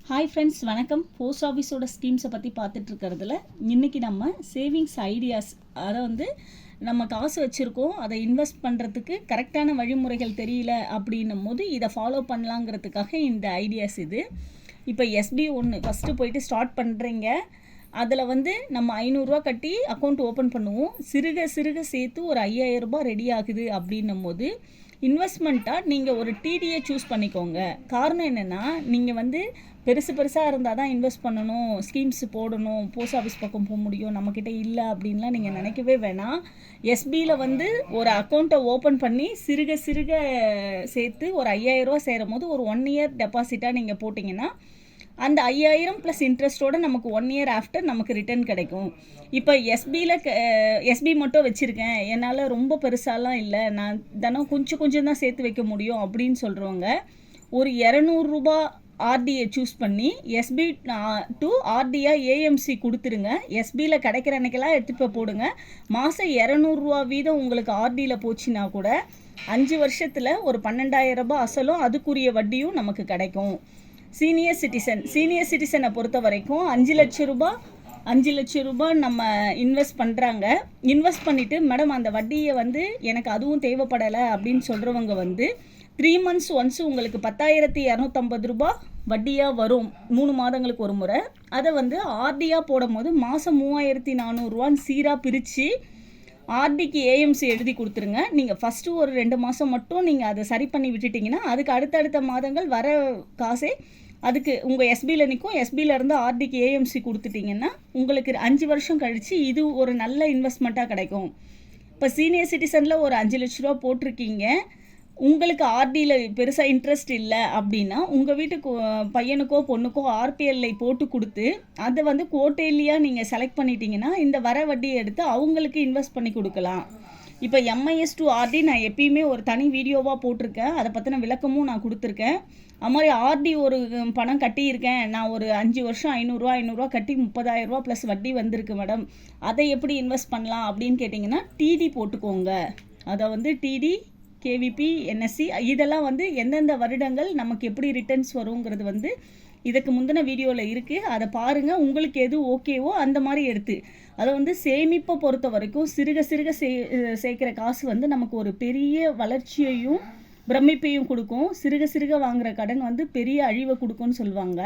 Hi friends, வணக்கம். Post ஆஃபீஸோட ஸ்கீம்ஸை பற்றி பார்த்துட்ருக்கிறதுல இன்றைக்கி நம்ம சேவிங்ஸ் ஐடியாஸ், அதை நம்ம காசு வச்சுருக்கோம், அதை இன்வெஸ்ட் பண்ணுறதுக்கு கரெக்டான வழிமுறைகள் தெரியல அப்படின்னும் போது இதை ஃபாலோ பண்ணலாங்கிறதுக்காக இந்த ஐடியாஸ் இது. இப்போ எஸ்பி ஒன்று ஃபஸ்ட்டு போயிட்டு ஸ்டார்ட் பண்ணுறீங்க. அதில் நம்ம 500 ரூபா கட்டி அக்கௌண்ட் ஓப்பன் பண்ணுவோம். சிறுக சிறுக சேர்த்து ஒரு 5000 ரூபாய் ரெடி ஆகுது அப்படின்னும் போது இன்வெஸ்ட்மெண்ட்டாக நீங்கள் ஒரு டிடியை சூஸ் பண்ணிக்கோங்க. காரணம் என்னென்னா, நீங்கள் பெருசாக இருந்தால் தான் இன்வெஸ்ட் பண்ணணும், ஸ்கீம்ஸ் போடணும், போஸ்ட் ஆஃபீஸ் பக்கம் போக முடியும், நம்மக்கிட்ட இல்லை அப்படின்லாம் நீங்கள் நினைக்கவே வேணாம். எஸ்பியில் ஒரு அக்கௌண்ட்டை ஓப்பன் பண்ணி சிறுக சிறுக சேர்த்து ஒரு 5000 ரூபா சேரும் போது ஒரு 1 இயர் டெபாசிட்டாக நீங்கள் போட்டிங்கன்னா அந்த 5000 ப்ளஸ் இன்ட்ரெஸ்ட்டோடு நமக்கு 1 இயர் ஆஃப்டர் நமக்கு ரிட்டர்ன் கிடைக்கும். இப்போ எஸ்பி மட்டும் வச்சுருக்கேன், என்னால் ரொம்ப பெருசாலாம் இல்லை, நான் தினம் கொஞ்சம் தான் சேர்த்து வைக்க முடியும் அப்படின்னு சொல்கிறவங்க ஒரு 200 ரூபா ஆர்டியை சூஸ் பண்ணி எஸ்பி டு ஆர்டியாக ஏஎம்சி கொடுத்துருங்க. எஸ்பியில் கிடைக்கிற அன்னைக்கெல்லாம் எடுத்துகிட்டு போய் போடுங்க. மாதம் 200 ரூபா வீதம் உங்களுக்கு ஆர்டியில் போச்சுன்னா கூட 5 வருஷத்தில் ஒரு 12,000 ரூபாய் அசலும் அதுக்குரிய வட்டியும் நமக்கு கிடைக்கும். சீனியர் சிட்டிசனை பொறுத்த வரைக்கும் 5 லட்சம் ரூபாய் நம்ம இன்வெஸ்ட் பண்ணுறாங்க. இன்வெஸ்ட் பண்ணிவிட்டு மேடம் அந்த வட்டியை எனக்கு அதுவும் தேவைப்படலை அப்படின்னு சொல்கிறவங்க 3 months ஒன்ஸ் உங்களுக்கு 10,250 ரூபாய் வட்டியாக வரும். 3 மாதங்களுக்கு ஒரு முறை. அதை ஆர்டியாக போடும் போது மாதம் 3,400 ரூபான்னு சீராக பிரித்து ஆர்டிக்கு ஏஎம்சி எழுதி கொடுத்துருங்க. நீங்கள் ஃபஸ்ட்டு ஒரு 2 மாதம் மட்டும் நீங்கள் அதை சரி பண்ணி விட்டுட்டிங்கன்னா அதுக்கு அடுத்தடுத்த மாதங்கள் வர காசே அதுக்கு உங்கள் எஸ்பியில் நிற்கும். எஸ்பியிலேருந்து ஆர்டிக்கு ஏஎம்சி கொடுத்துட்டிங்கன்னா உங்களுக்கு 5 வருஷம் கழித்து இது ஒரு நல்ல இன்வெஸ்ட்மெண்ட்டாக கிடைக்கும். இப்போ சீனியர் சிட்டிசனில் ஒரு 5 லட்ச ரூபா போட்டிருக்கீங்க, உங்களுக்கு ஆர்டியில் பெருசாக இன்ட்ரெஸ்ட் இல்லை அப்படின்னா உங்கள் வீட்டுக்கு பையனுக்கோ பொண்ணுக்கோ ஆர்பிஎல்ஐ போட்டு கொடுத்து அதை குவார்ட்டர்லியாக நீங்கள் செலக்ட் பண்ணிட்டீங்கன்னா இந்த வர வட்டியை எடுத்து அவங்களுக்கு இன்வெஸ்ட் பண்ணி கொடுக்கலாம். இப்போ எம்ஐஎஸ் டு ஆர்டி நான் எப்பயுமே ஒரு தனி வீடியோவாக போட்டிருக்கேன், அதை பற்றின விளக்கமும் நான் கொடுத்துருக்கேன். அது மாதிரி ஆர்டி ஒரு பணம் கட்டியிருக்கேன், நான் ஒரு 5 வருஷம் 500 ரூபா கட்டி 30,000 ரூபா ப்ளஸ் வட்டி வந்திருக்கு மேடம், அதை எப்படி இன்வெஸ்ட் பண்ணலாம் அப்படின்னு கேட்டிங்கன்னா டிடி போட்டுக்கோங்க. அதை டிடி, கேவிபி, என்எஸ்சி இதெல்லாம் எந்தெந்த வருடங்கள் நமக்கு எப்படி ரிட்டர்ன்ஸ் வருங்கிறது இதுக்கு முந்தின வீடியோவில் இருக்குது, அதை பாருங்கள். உங்களுக்கு எது ஓகேவோ அந்த மாதிரி எடுத்து அதை சேமிப்பை பொறுத்த வரைக்கும் சிறுக சிறுக சேர்க்குற காசு நமக்கு ஒரு பெரிய வளர்ச்சியையும் பிரமிப்பையும் கொடுக்கும். சிறுக சிறுக வாங்குகிற கடன் பெரிய அழிவை கொடுக்கும்னு சொல்லுவாங்க.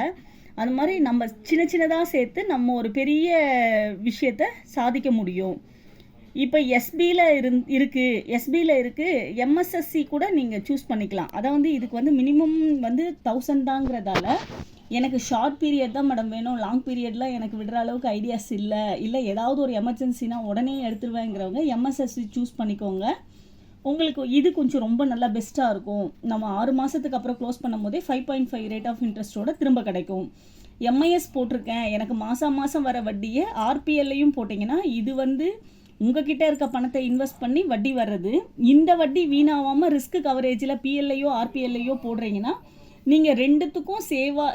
அது மாதிரி நம்ம சின்னதாக சேர்த்து நம்ம ஒரு பெரிய விஷயத்தை சாதிக்க முடியும். இப்போ எஸ்பியில் இருக்குது, எம்எஸ்எஸ்சி கூட நீங்கள் சூஸ் பண்ணிக்கலாம். அதை இதுக்கு மினிமம் 1000 தாங்கிறதால எனக்கு ஷார்ட் பீரியட் தான் மேடம் வேணும், லாங் பீரியட்லாம் எனக்கு விடுற அளவுக்கு ஐடியாஸ் இல்லை ஏதாவது ஒரு எமர்ஜென்சினா உடனே எடுத்துருவேங்கிறவங்க எம்எஸ்எஸ்சி சூஸ் பண்ணிக்கோங்க. உங்களுக்கு இது கொஞ்சம் ரொம்ப நல்லா பெஸ்ட்டாக இருக்கும். நம்ம 6 மாதத்துக்கு அப்புறம் க்ளோஸ் பண்ணும் போதே 5.5 ரேட் ஆஃப் இன்ட்ரெஸ்ட்டோட திரும்ப கிடைக்கும். எம்ஐஎஸ் போட்டிருக்கேன், எனக்கு மாதம் வர வட்டியை ஆர்பிஎல்லையும் போட்டிங்கன்னா இது உங்ககிட்ட இருக்க பணத்தை இன்வெஸ்ட் பண்ணி வட்டி வர்றது. இந்த வட்டி வீணாகாமல் ரிஸ்க் கவரேஜில் பிஎல்ஐயோ ஆர்பிஎல்ஐயோ போடுறீங்கன்னா நீங்கள் ரெண்டுத்துக்கும்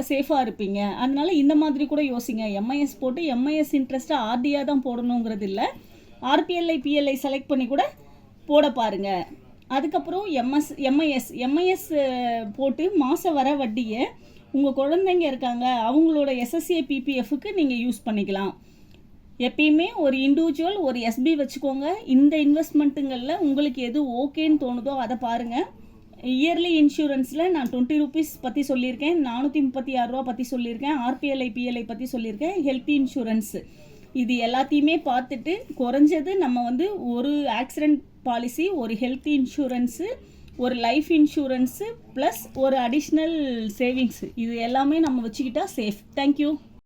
சேஃபாக இருப்பீங்க. அதனால இந்த மாதிரி கூட யோசிங்க. எம்ஐஎஸ் போட்டு எம்ஐஎஸ் இன்ட்ரெஸ்ட்டை ஆர்டியாக தான் போடணுங்கிறது இல்லை, ஆர்பிஎல்ஐ பிஎல்ஐ செலக்ட் பண்ணி கூட போட பாருங்கள். அதுக்கப்புறம் எம்ஐஎஸ் போட்டு மாதம் வர வட்டியை உங்கள் குழந்தைங்க இருக்காங்க அவங்களோட எஸ்எஸ்ஏ பிபிஎஃப்க்கு நீங்கள் யூஸ் பண்ணிக்கலாம். எப்பயுமே ஒரு இண்டிவிஜுவல் ஒரு எஸ்பி வச்சுக்கோங்க. இந்த இன்வெஸ்ட்மெண்ட்டுங்களில் உங்களுக்கு எது ஓகேன்னு தோணுதோ அதை பாருங்கள். இயர்லி இன்சூரன்ஸில் நான் 20 ரூபீஸ் பற்றி சொல்லியிருக்கேன், 436 ரூபா பற்றி சொல்லியிருக்கேன், ஆர்பிஎல்ஐ பிஎல்ஐ பற்றி சொல்லியிருக்கேன், ஹெல்த் இன்சூரன்ஸ் இது எல்லாத்தையுமே பார்த்துட்டு குறைஞ்சது நம்ம ஒரு ஆக்சிடெண்ட் பாலிசி, ஒரு ஹெல்த் இன்சூரன்ஸு, ஒரு லைஃப் இன்சூரன்ஸு ப்ளஸ் ஒரு அடிஷ்னல் சேவிங்ஸு இது எல்லாமே நம்ம வச்சுக்கிட்டா சேஃப். தேங்க்யூ.